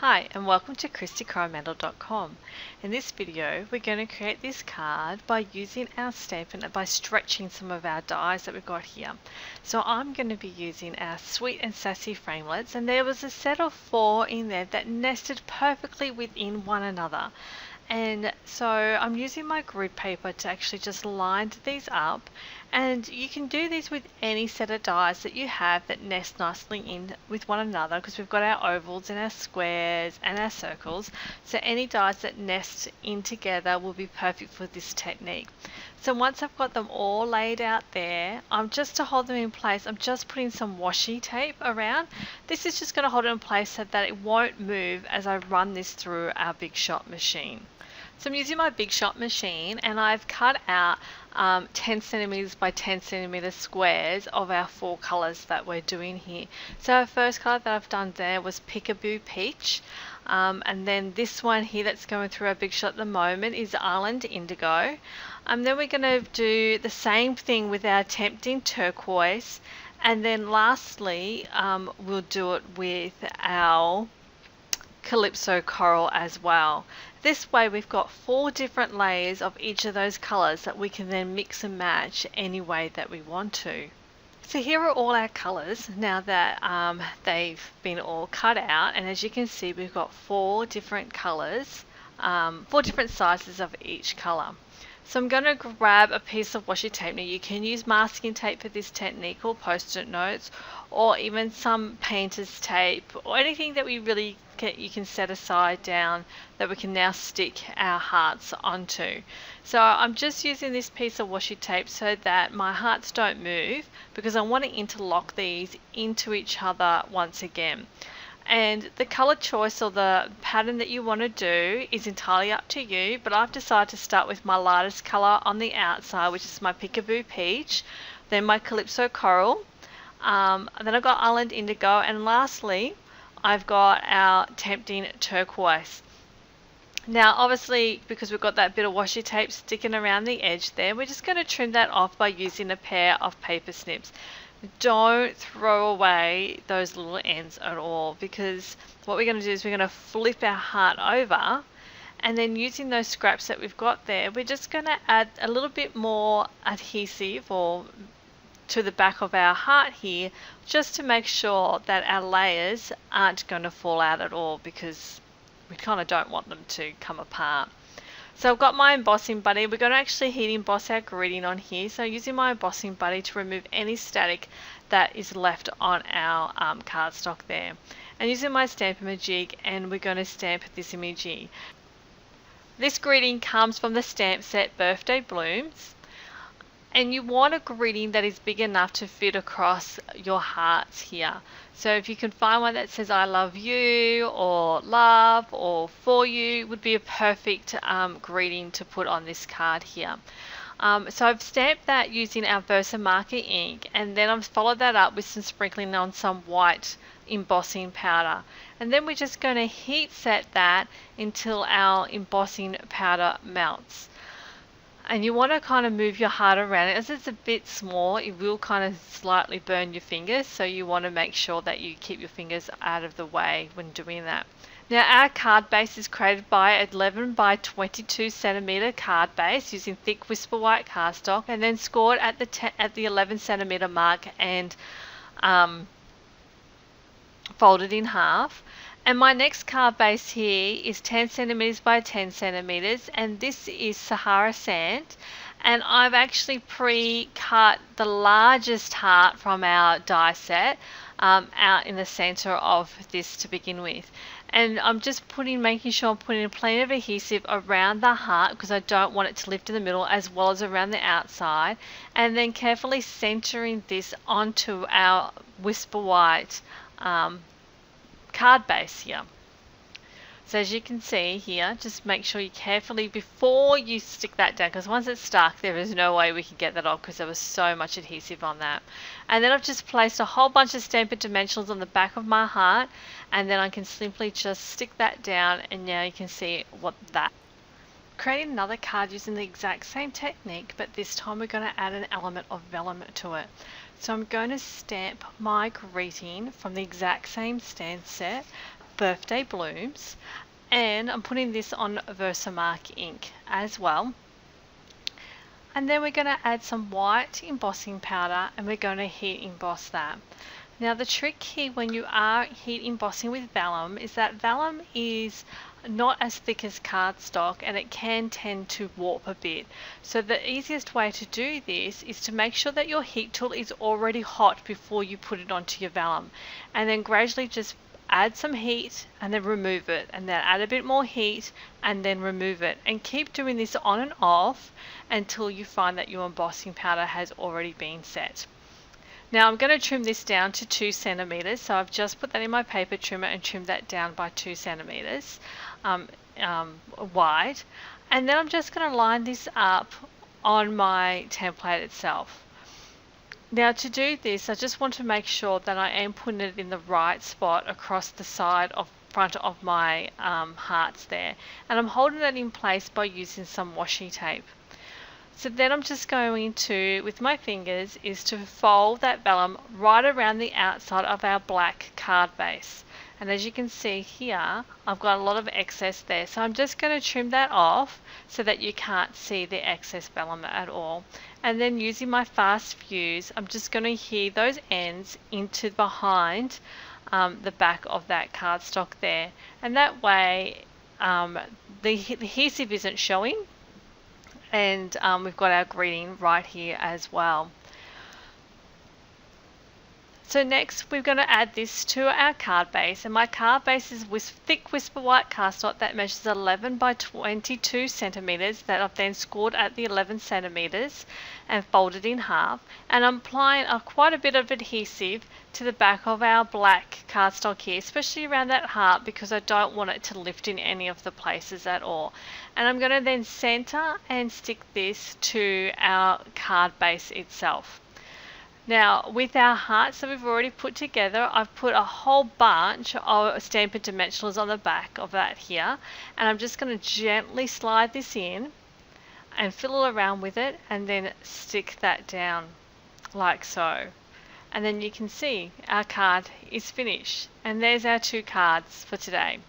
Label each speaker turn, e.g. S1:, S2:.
S1: Hi and welcome to KristyCoromandel.com. In this video we're going to create this card by using our Stampin' by stretching some of our dies that we've got here. So I'm going to be using our Sweet and Sassy framelits, and there was a set of 4 in there that nested perfectly within one another. And so I'm using my grid paper to actually just line these up, and you can do these with any set of dies that you have that nest nicely in with one another, because we've got our ovals and our squares and our circles, so any dies that nest in together will be perfect for this technique. So once I've got them all laid out there, just to hold them in place, I'm just putting some washi tape around. This is just going to hold it in place so that it won't move as I run this through our Big Shot machine. So I'm using my Big Shot machine, and I've cut out 10 centimeters by 10 centimeter squares of our 4 colors that we're doing here. So our first color that I've done there was Peekaboo Peach, and then this one here that's going through our Big Shot at the moment is Island Indigo. Then we're going to do the same thing with our Tempting Turquoise, and then lastly we'll do it with our Calypso Coral as well. This way we've got 4 different layers of each of those colors that we can then mix and match any way that we want to. So here are all our colors now that they've been all cut out, and as you can see we've got 4 different colors, 4 different sizes of each color. So I'm going to grab a piece of washi tape. Now you can use masking tape for this technique, or post-it notes, or even some painter's tape, or anything that we really you can set aside down that we can now stick our hearts onto. So I'm just using this piece of washi tape so that my hearts don't move, because I want to interlock these into each other once again. And the color choice or the pattern that you want to do is entirely up to you, but I've decided to start with my lightest color on the outside, which is my Peekaboo Peach, then my Calypso Coral, and then I've got Island Indigo, and lastly I've got our Tempting Turquoise. Now obviously, because we've got that bit of washi tape sticking around the edge there, we're just going to trim that off by using a pair of paper snips. Don't throw away those little ends at all, because what we're going to do is we're going to flip our heart over, and then using those scraps that we've got there, we're just going to add a little bit more adhesive or to the back of our heart here, just to make sure that our layers aren't going to fall out at all, because we kind of don't want them to come apart. So I've got my embossing buddy. We're going to actually heat emboss our gridding on here, so using my embossing buddy to remove any static that is left on our cardstock there, and using my Stamp-A-Majig, and we're going to stamp this image here. This gridding comes from the stamp set Birthday Blooms, and you want a gridding that is big enough to fit across your hearts here. So if you can find one that says I love you, or love, or for you, would be a perfect greeting to put on this card here. So I've stamped that using our Versamarker ink, and then I've followed that up with some sprinkling on some white embossing powder. And then we're just going to heat set that until our embossing powder melts. And you want to kind of move your heart around it. As it's a bit small, it will kind of slightly burn your fingers, so you want to make sure that you keep your fingers out of the way when doing that. Now our card base is created by 11 by 22 centimeter card base using thick Whisper White cardstock, and then scored at the 11 centimeter mark and folded in half. And my next card base here is 10 centimeters by 10 centimeters, and this is Sahara Sand. And I've actually pre-cut the largest heart from our die set out in the center of this to begin with. And I'm just making sure I'm putting plenty of adhesive around the heart, because I don't want it to lift in the middle as well as around the outside, and then carefully centering this onto our Whisper White card base here. So as you can see here, just make sure you carefully, before you stick that down, because once it's stuck there is no way we can get that off, because there was so much adhesive on that. And then I've just placed a whole bunch of Stampin' Dimensionals on the back of my heart, and then I can simply just stick that down, and now you can see what that. Creating another card using the exact same technique, but this time we're going to add an element of vellum to it. So I'm going to stamp my greeting from the exact same stamp set birthday blooms, and I'm putting this on Versamark ink as well. And then we're going to add some white embossing powder, and we're going to heat emboss that. Now the trick here when you are heat embossing with vellum is that vellum is not as thick as cardstock, and it can tend to warp a bit. So the easiest way to do this is to make sure that your heat tool is already hot before you put it onto your vellum, and then gradually just add some heat and then remove it, and then add a bit more heat and then remove it, and keep doing this on and off until you find that your embossing powder has already been set. Now I'm going to trim this down to 2 centimeters, so I've just put that in my paper trimmer and trimmed that down by 2 centimeters wide, and then I'm just going to line this up on my template itself. Now to do this, I just want to make sure that I am putting it in the right spot across the front of my hearts there, and I'm holding that in place by using some washi tape. So then I'm just going to, with my fingers, is to fold that vellum right around the outside of our black card base. And as you can see here, I've got a lot of excess there. So I'm just going to trim that off so that you can't see the excess vellum at all. And then using my fast fuse, I'm just going to adhere those ends into behind the back of that cardstock there. And that way the adhesive isn't showing, and we've got our greeting right here as well. So next we're going to add this to our card base, and my card base is with thick Whisper White cardstock that measures 11 by 22 centimeters that I've then scored at the 11 centimeters and folded in half, and I'm applying quite a bit of adhesive to the back of our black cardstock here, especially around that heart, because I don't want it to lift in any of the places at all. And I'm going to then center and stick this to our card base itself. Now with our hearts that we've already put together, I've put a whole bunch of Stampin' Dimensionals on the back of that here, and I'm just going to gently slide this in and fiddle around with it, and then stick that down like so. And then you can see our card is finished, and there's our 2 cards for today.